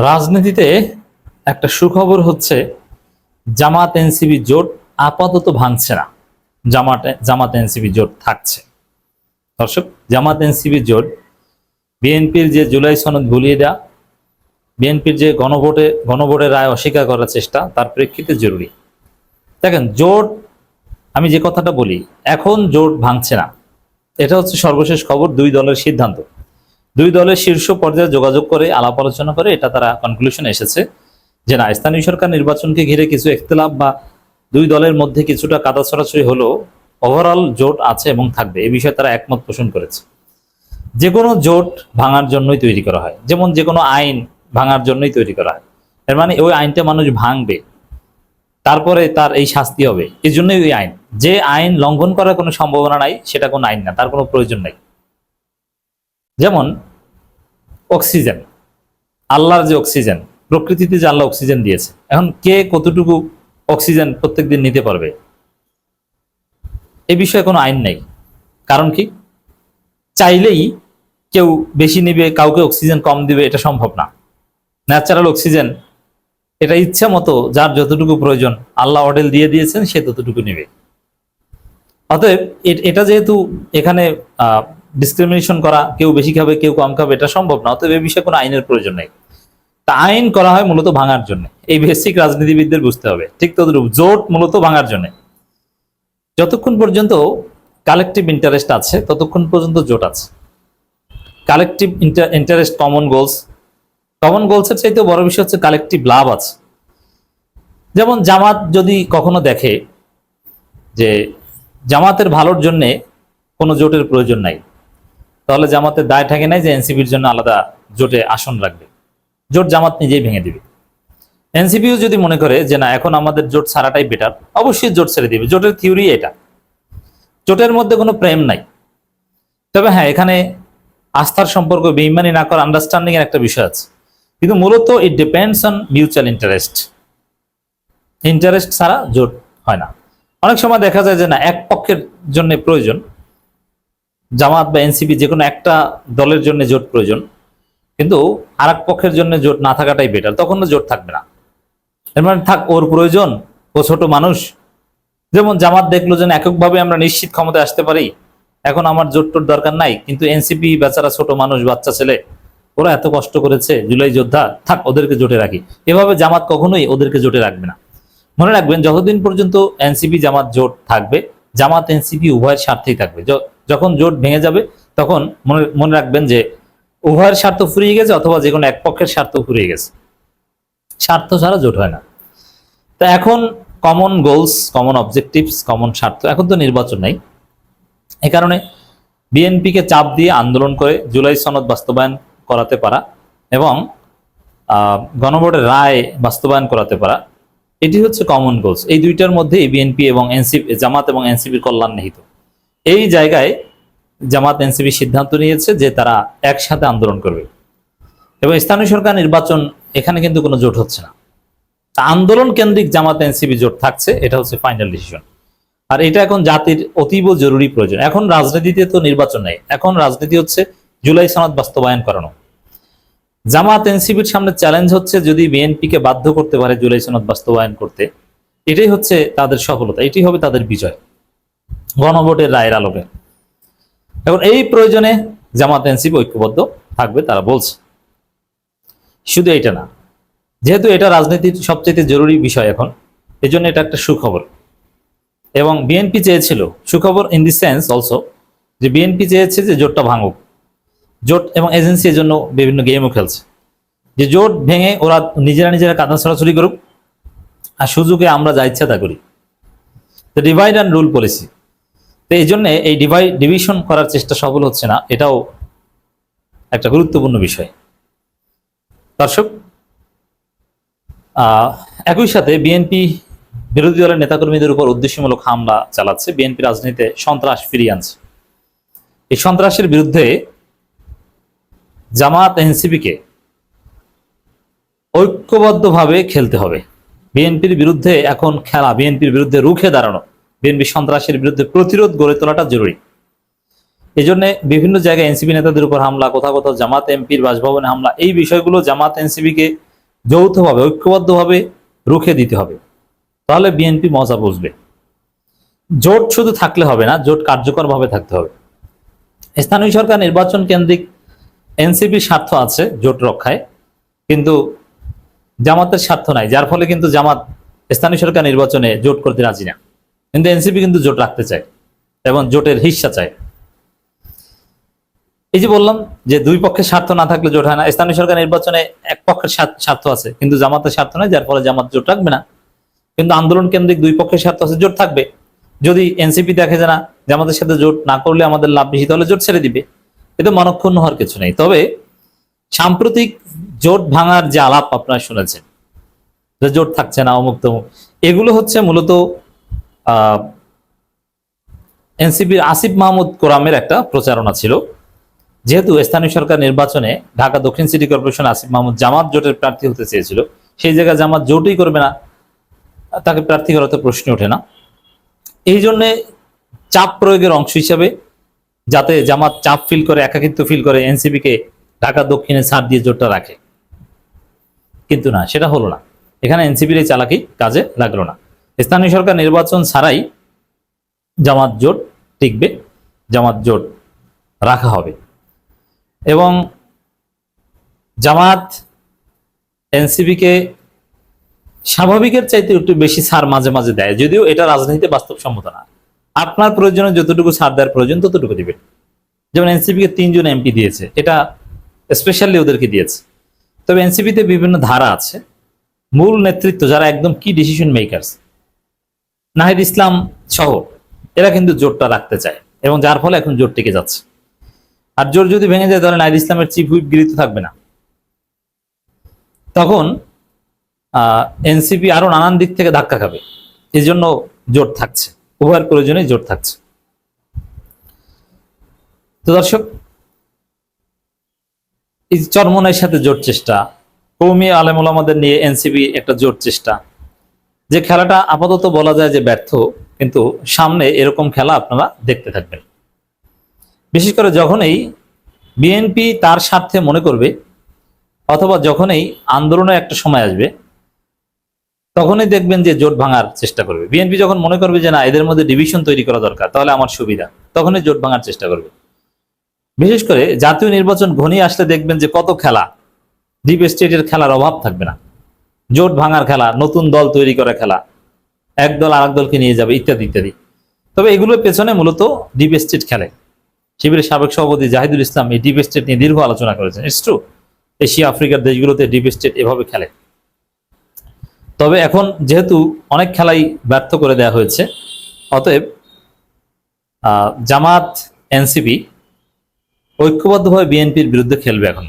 রাজনীতিতে একটা সুখবর হচ্ছে, জামাত এনসিপি জোট আপাতত ভাঙছে না। জামাত এনসিপি জোট থাকছে। দর্শক, জামাত এনসিপি জোট বিএনপির যে জুলাই সনদ ভুলিয়ে দেওয়া, বিএনপির যে গণভোটের রায় অস্বীকার করার চেষ্টা, তার প্রেক্ষিতে জরুরি। দেখেন, জোট, আমি যে কথাটা বলি, এখন জোট ভাঙছে না, এটা হচ্ছে সর্বশেষ খবর। দুই দলের সিদ্ধান্ত, দুই দলের শীর্ষ পর্যায়ে যোগাযোগ করে আলাপ আলোচনা করে এটা তারা কনক্লুশনে এসেছে যে না, স্থানীয় সরকার নির্বাচনকে ঘিরে কিছু ইখতিলাফ বা দুই দলের মধ্যে কিছুটা কাদা ছড়াছড়ি হলেও ওভারঅল জোট আছে এবং থাকবে, এই বিষয়ে তারা একমত পোষণ করেছে। যে কোনো জোট ভাঙার জন্যই তৈরি করা হয়, যেমন যে কোনো আইন ভাঙার জন্যই তৈরি করা হয়। এর মানে ওই আইনটা মানুষ ভাঙবে, তারপরে তার এই শাস্তি হবে, এই জন্যই ওই আইন। যে আইন লঙ্ঘন করার কোনো সম্ভাবনা নাই, সেটা কোনো আইন না, তার কোনো প্রয়োজন নাই। যেমন অক্সিজেন, আল্লাহর যে অক্সিজেন, প্রকৃতিতে যে আল্লাহ অক্সিজেন দিয়েছে, এখন কে কতটুকু অক্সিজেন প্রত্যেকদিন নিতে পারবে, এ বিষয়ে কোনো আইন নেই। কারণ কি, চাইলেই কেউ বেশি নিবে, কাউকে অক্সিজেন কম দিবে, এটা সম্ভব না। ন্যাচারাল অক্সিজেন, এটা ইচ্ছা মতো যার যতটুকু প্রয়োজন আল্লাহ অর্ডার দিয়ে দিয়েছেন, সে ততটুকু নেবে। অতএব এটা যেহেতু এখানে ডিসক্রিমিনেশন করা, কেউ বেশি খাবে কেউ কম খাবে, এটা সম্ভব না। অতএব এই বিষয়ে কোনো আইনের প্রয়োজন নেই। তা আইন করা হয় মূলত ভাঙার জন্য, এই বেসিক রাজনীতিবিদদের বুঝতে হবে। ঠিক তদ্রূপ জোট মূলত ভাঙার জন্য। যতক্ষণ পর্যন্ত কালেকটিভ ইন্টারেস্ট আছে ততক্ষণ পর্যন্ত জোট আছে। কালেকটিভ ইন্টারেস্ট, কমন গোলসের চাইতে বড় বিষয় হচ্ছে কালেকটিভ লাভ আছে। যেমন জামাত যদি কখনো দেখে যে জামাতের ভালোর জন্য কোনো জোটের প্রয়োজন নাই, তাহলে জামাতের দায় থাকে নাই যে এনসিপির জন্য আলাদা জোটে আসন রাখবে। জোট জামাত নিজেই ভেঙে দিবে। এনসিপিও যদি মনে করে যে না, এখন আমাদের জোট ছাড়াটাই বেটার, অবশ্যই জোট ছেড়ে দিবে। জোটের থিওরি এটা। জোটের মধ্যে কোনো প্রেম নাই। তবে হ্যাঁ, এখানে আস্থার সম্পর্ক, বেইমানি না করার আন্ডারস্ট্যান্ডিং এর একটা বিষয় আছে। কিন্তু মূলত it depends on mutual interest ছাড়া জোট হয় না। অনেক সময় দেখা যায় যে না, এক পক্ষের জন্য প্রয়োজন, জামাত বা এনসিপি যে কোনো একটা দলের জন্য জোট প্রয়োজন, কিন্তু আর এক পক্ষের জন্য জোট না থাকাটাই বেটার, তখন জোট থাকবে না। এর মানে থাক, ওর প্রয়োজন, ও ছোট মানুষ। যেমন জামাত দেখলো যে এককভাবে আমরা নিশ্চিত ক্ষমতায় আসতে পারি, এখন আমার জোট দরকার নাই। কিন্তু এনসিপি বেচারা ছোট মানুষ, বাচ্চা ছেলে, ওরা এত কষ্ট করেছে, জুলাই যোদ্ধা, থাক ওদেরকে জোটে রাখি। এভাবে জামাত কখনোই ওদেরকে জোটে রাখবে না। মনে রাখবেন, যতদিন পর্যন্ত এনসিপি জামাত জোট থাকবে, জামাত এনসিপি উভয়ের স্বার্থেই থাকবে। যখন জোট ভেঙে যাবে, তখন মনে রাখবেন যে উভয়ের স্বার্থ ফুরিয়ে গেছে, অথবা যে কোনো এক পক্ষের স্বার্থ ফুরিয়ে গেছে। স্বার্থ ছাড়া জোট হয় না। তা এখন common goals, common objectives, common স্বার্থ, এখন তো নির্বাচন নাই। এ কারণে বিএনপিকে চাপ দিয়ে আন্দোলন করে জুলাই সনদ বাস্তবায়ন করাতে পারা এবং গণভোটের রায় বাস্তবায়ন করাতে পারা, এটি হচ্ছে কমন গোলস। এই দুইটার মধ্যে বিএনপি এবং জামাত এবং এনসিপির কল্যাণ নিহিত। এই জায়গায় জামাত এনসিপি সিদ্ধান্ত নিয়েছে যে তারা একসাথে আন্দোলন করবে এবং স্থানীয় সরকার নির্বাচন, এখানে কিন্তু কোনো জোট হচ্ছে না। আন্দোলন কেন্দ্রিক জামাত এনসিপি জোট থাকছে, এটা হচ্ছে ফাইনাল ডিসিশন। আর এটা এখন জাতির অতীব জরুরি প্রয়োজন। এখন রাজনীতিতে তো নির্বাচন নেই, এখন রাজনীতি হচ্ছে জুলাই সনদ বাস্তবায়ন করানো। জামাত এনসিপির সামনে চ্যালেঞ্জ হচ্ছে, যদি বিএনপিকে বাধ্য করতে পারে জুলাই সনদ বাস্তবায়ন করতে, এটাই হচ্ছে তাদের সফলতা, এটি হবে তাদের বিজয় গণভোটের রায়ের আলোকে। এখন এই প্রয়োজনে জামাত এনসিপি ঐক্যবদ্ধ থাকবে, তারা বলছে। শুধু এটা না, যেহেতু এটা রাজনীতির সবচেয়ে জরুরি বিষয় এখন, এজন্য এটা একটা সুখবর। এবং বিএনপি চেয়েছিল, সুখবর ইন দি সেন্স অলসো, যে বিএনপি চেয়েছে যে জোটটা ভাঙুক। জোট এবং এজেন্সি এর জন্য বিভিন্ন গেমও খেলছে, যে জোট ভেঙে ওরা নিজেরা কাঁদা ছড়াছড়ি করুক, আর সুযোগে আমরা যা ইচ্ছা তা করি। তো ডিভাইড অ্যান্ড রুল পলিসি, তো এই জন্য এই ডিভিশন করার চেষ্টা সফল হচ্ছে না, এটাও একটা গুরুত্বপূর্ণ বিষয়। দর্শক, একই সাথে বিএনপি বিরোধী দলের নেতাকর্মীদের উপর উদ্দেশ্যমূলক হামলা চালাচ্ছে, বিএনপি রাজনীতিতে সন্ত্রাস ফিরিয়ে আনছে। এই সন্ত্রাসের বিরুদ্ধে জামাত এনসিপিকে ঐক্যবদ্ধভাবে খেলতে হবে। বিএনপির বিরুদ্ধে এখন খেলা, বিএনপির বিরুদ্ধে রুখে দাঁড়ানো, বিএনপি সন্ত্রাসের বিরুদ্ধে প্রতিরোধ গড়ে তোলাটা জরুরি। এই জন্য বিভিন্ন জায়গায় এনসিপি নেতাদের উপর হামলা, কোথাও কোথাও জামাত এমপির বাসভবনে হামলা, এই বিষয়গুলো জামাত এনসিপিকে যৌথভাবে ঐক্যবদ্ধভাবে রুখে দিতে হবে, তাহলে বিএনপি মজা বুঝবে। জোট শুধু থাকলে হবে না, জোট কার্যকরভাবে থাকতে হবে। স্থানীয় সরকার নির্বাচন কেন্দ্রিক এনসিপির স্বার্থ আছে জোট রক্ষায়, কিন্তু জামাতের স্বার্থ নাই, যার ফলে কিন্তু জামাত স্থানীয় সরকার নির্বাচনে জোট করতে রাজি না। কিন্তু এনসিপি কিন্তু জোট রাখতে চায় এবং জোটের হিস্সা চায়। এই যে বললাম যে দুই পক্ষের স্বার্থ না থাকলে জোট হয় না, স্থানীয় সরকার নির্বাচনে এক পক্ষের স্বার্থ আছে কিন্তু জামাতের স্বার্থ নাই, যার ফলে জামাত জোট রাখবে না। কিন্তু আন্দোলন কেন্দ্রিক দুই পক্ষের স্বার্থ আছে, জোট থাকবে। যদি এনসিপি দেখে যে না, জামাতের সাথে জোট না করলে আমাদের লাভ বেশি, তাহলে জোট ছেড়ে দিবে। এতে মনক্ষুণ্ণ হওয়ার কিছু নেই। তবে সাম্প্রতিক জোট ভাঙার যে আলাপ আপনারা শুনেছেন, যে জোট থাকছে না, অমুক তমুক, এগুলো হচ্ছে মূলত এনসিপির আসিফ মাহমুদ কোরামের একটা প্রচারণা ছিল। যেহেতু স্থানীয় সরকার নির্বাচনে ঢাকা দক্ষিণ সিটি কর্পোরেশন আসিফ মাহমুদ জামাত জোটের প্রার্থী হতে চেয়েছিল, সেই জায়গায় জামাত জোটই করবে না, তাকে প্রার্থী করার তো প্রশ্ন ওঠে না। এই জন্যে চাপ প্রয়োগের অংশ হিসাবে, যাতে জামাত চাপ ফিল করে, একাকিত্ব ফিল করে, এনসিপি কে ঢাকা দক্ষিণে ছাড় দিয়ে জোটটা রাখে। কিন্তু না, সেটা হলো না। এখানে এনসিপির এই চালাকি কাজে লাগলো না। স্থানীয় সরকার নির্বাচন ছাড়াই জামাত জোট টিকবে, জামাত জোট রাখা হবে। এবং জামাত এনসিপি কে স্বাভাবিকের চাইতে একটু বেশি ছাড় মাঝে মাঝে দেয়, যদিও এটা রাজনীতিতে বাস্তবসম্মত না। আপনার প্রয়োজনে যতটুকু ছাড় দেওয়ার প্রয়োজন ততটুকু দিবেন। যেমন এনসিপি কে 3 জন এমপি দিয়েছে, এটা স্পেশালি ওদেরকে দিয়েছে। তবে এনসিপিতে বিভিন্ন ধারা আছে। মূল নেতৃত্ব যারা একদম কি ডিসিশন মেকারস, নাহিদ ইসলাম সহ, এরা কিন্তু জোটটা রাখতে চায় এবং যার ফলে এখন জোট টিকে যাচ্ছে। আর জোট যদি ভেঙে যায়, তাহলে নাহিদ ইসলামের চিফ হুইপ গৃহীত থাকবে না। তখন এনসিপি আরো নানান দিক থেকে ধাক্কা খাবে। এই জন্য জোট থাকছে, উভয়ের প্রয়োজনে জোট থাকছে। তো দর্শক, এই চরমনের সাথে জোট চেষ্টা, কৌমি আলেম ওলামাদের নিয়ে এনসিপি একটা জোট চেষ্টা, যে খেলাটা আপাতত বলা যায় যে ব্যর্থ, কিন্তু সামনে এরকম খেলা আপনারা দেখতে থাকবেন। বিশেষ করে যখনই বিএনপি তার স্বার্থে মনে করবে, অথবা যখনই আন্দোলনের একটা সময় আসবে, তখনই দেখবেন যে জোট ভাঙার চেষ্টা করবে। বিএনপি যখন মনে করবে যে না, এদের মধ্যে ডিভিশন তৈরি করা দরকার, তাহলে আমার সুবিধা, তখনই জোট ভাঙার চেষ্টা করবে। বিশেষ করে জাতীয় নির্বাচন ঘনিয়ে আসলে দেখবেন যে কত খেলা, ডিপ স্টেটের খেলার অভাব থাকবে না। জোট ভাঙার খেলা, নতুন দল তৈরি করা খেলা, এক দল আরেক দলকে নিয়ে যাবে, ইত্যাদি ইত্যাদি। তবে এগুলোর পেছনে মূলত ডিপ স্টেট খেলে। শিবিরের সাবেক সভাপতি জাহিদুল ইসলাম এই ডিপ স্টেট নিয়ে দীর্ঘ আলোচনা করেছেন। ইটস ট্রু, এশিয়া আফ্রিকার দেশগুলোতে ডিপ স্টেট এভাবে খেলে। তবে এখন যেহেতু অনেক খেলাই ব্যর্থ করে দেওয়া হয়েছে, অতএব জামাত এনসিপি ঐক্যবদ্ধভাবে বিএনপির বিরুদ্ধে খেলবে এখন।